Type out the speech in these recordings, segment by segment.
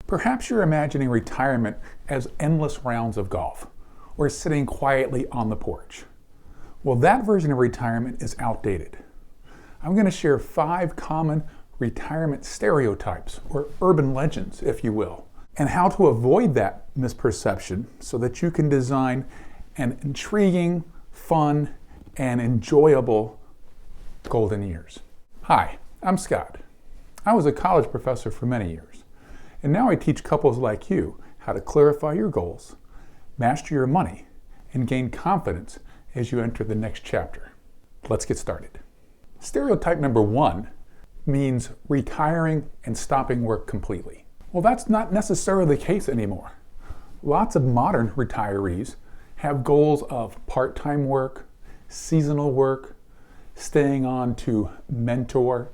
Perhaps you're imagining retirement as endless rounds of golf or sitting quietly on the porch. Well, that version of retirement is outdated. I'm going to share 5 common retirement stereotypes, or urban legends, if you will, and how to avoid that misperception so that you can design an intriguing, fun, and enjoyable golden years. Hi, I'm Scott. I was a college professor for many years, and now I teach couples like you how to clarify your goals, master your money, and gain confidence as you enter the next chapter. Let's get started. Stereotype number 1 means retiring and stopping work completely. Well, that's not necessarily the case anymore. Lots of modern retirees have goals of part-time work, seasonal work, staying on to mentor,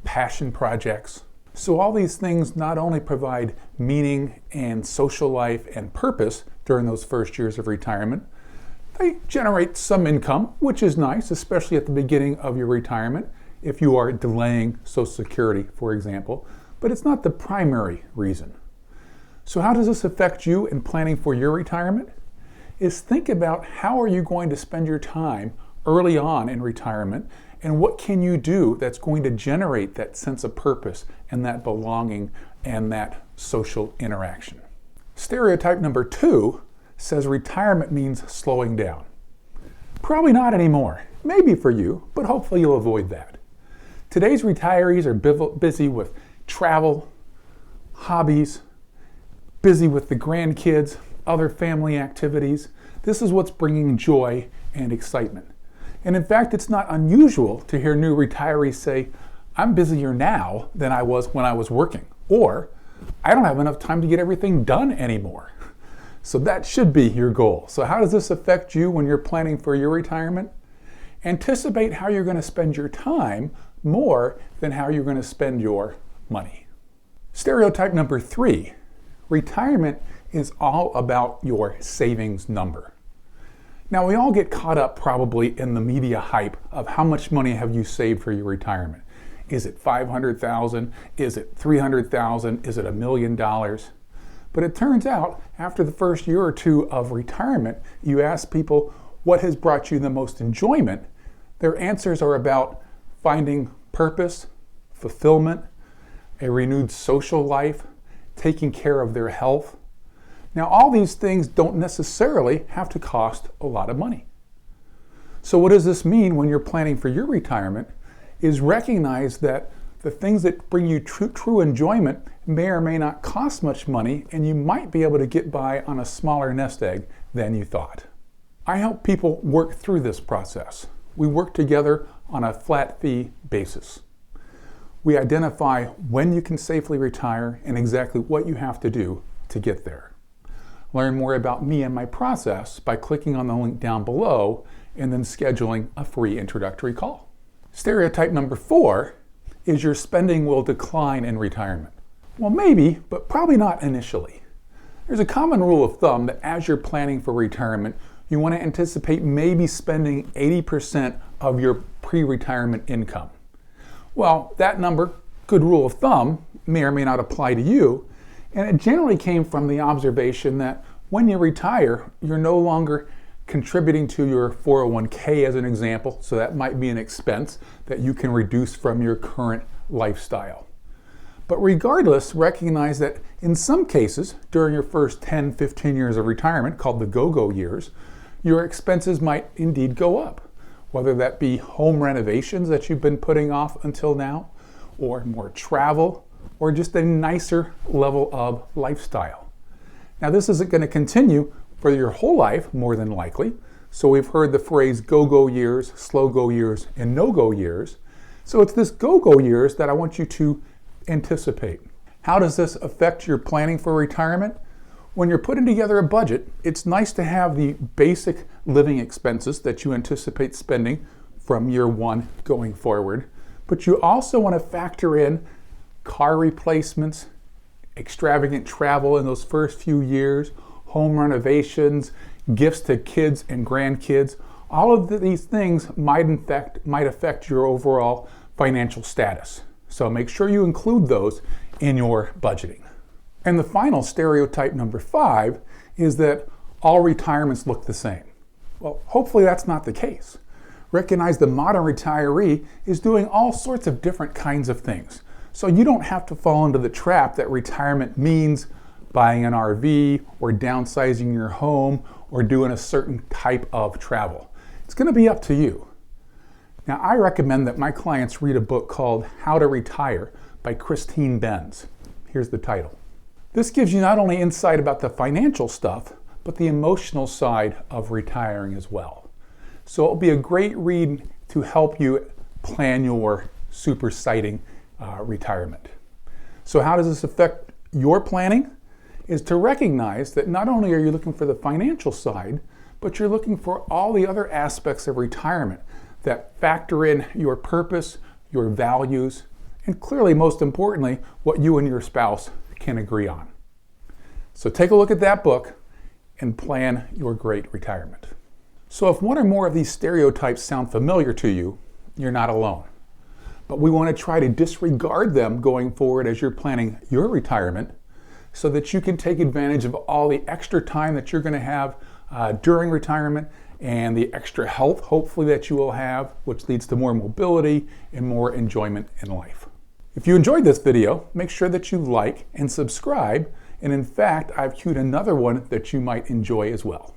passion projects. So all these things not only provide meaning and social life and purpose during those first years of retirement, they generate some income, which is nice, especially at the beginning of your retirement, if you are delaying Social Security, for example, but it's not the primary reason. So how does this affect you in planning for your retirement? Is think about how are you going to spend your time early on in retirement, and what can you do that's going to generate that sense of purpose and that belonging and that social interaction. Stereotype number 2 says retirement means slowing down. Probably not anymore. Maybe for you, but hopefully you'll avoid that. Today's retirees are busy with travel, hobbies, busy with the grandkids, other family activities. This is what's bringing joy and excitement. And in fact, it's not unusual to hear new retirees say, I'm busier now than I was when I was working, or I don't have enough time to get everything done anymore. So that should be your goal. So how does this affect you when you're planning for your retirement? Anticipate how you're going to spend your time more than how you're going to spend your money. Stereotype number 3, retirement is all about your savings number. Now, we all get caught up probably in the media hype of how much money have you saved for your retirement. Is it $500,000? Is it $300,000? Is it $1 million? But it turns out after the first year or two of retirement, you ask people what has brought you the most enjoyment. Their answers are about finding purpose, fulfillment, a renewed social life, taking care of their health. Now, all these things don't necessarily have to cost a lot of money. So what does this mean when you're planning for your retirement? Is recognize that the things that bring you true enjoyment may or may not cost much money, and you might be able to get by on a smaller nest egg than you thought. I help people work through this process. We work together on a flat fee basis. We identify when you can safely retire and exactly what you have to do to get there. Learn more about me and my process by clicking on the link down below and then scheduling a free introductory call. Stereotype number 4 is your spending will decline in retirement. Well, maybe, but probably not initially. There's a common rule of thumb that as you're planning for retirement, you want to anticipate maybe spending 80% of your pre-retirement income. Well, that number, good rule of thumb, may or may not apply to you, and it generally came from the observation that when you retire, you're no longer contributing to your 401k as an example, so that might be an expense that you can reduce from your current lifestyle. But regardless, recognize that in some cases, during your first 10, 15 years of retirement, called the go-go years, your expenses might indeed go up, whether that be home renovations that you've been putting off until now, or more travel, or just a nicer level of lifestyle. Now, this isn't going to continue for your whole life, more than likely. So we've heard the phrase go-go years, slow-go years, and no-go years. So it's this go-go years that I want you to anticipate. How does this affect your planning for retirement? When you're putting together a budget, it's nice to have the basic living expenses that you anticipate spending from year 1 going forward. But you also want to factor in car replacements, extravagant travel in those first few years, home renovations, gifts to kids and grandkids. All of these things might affect your overall financial status. So make sure you include those in your budgeting. And the final stereotype number 5 is that all retirements look the same. Well, hopefully that's not the case. Recognize the modern retiree is doing all sorts of different kinds of things. So you don't have to fall into the trap that retirement means buying an RV or downsizing your home or doing a certain type of travel. It's going to be up to you. Now, I recommend that my clients read a book called How to Retire by Christine Benz. Here's the title. This gives you not only insight about the financial stuff, but the emotional side of retiring as well. So it'll be a great read to help you plan your super exciting retirement. So how does this affect your planning? Is to recognize that not only are you looking for the financial side, but you're looking for all the other aspects of retirement that factor in your purpose, your values, and clearly, most importantly, what you and your spouse can agree on. So take a look at that book and plan your great retirement. So if one or more of these stereotypes sound familiar to you, you're not alone. But we want to try to disregard them going forward as you're planning your retirement so that you can take advantage of all the extra time that you're going to have during retirement and the extra health, hopefully, that you will have, which leads to more mobility and more enjoyment in life. If you enjoyed this video, make sure that you like and subscribe. And in fact, I've queued another one that you might enjoy as well.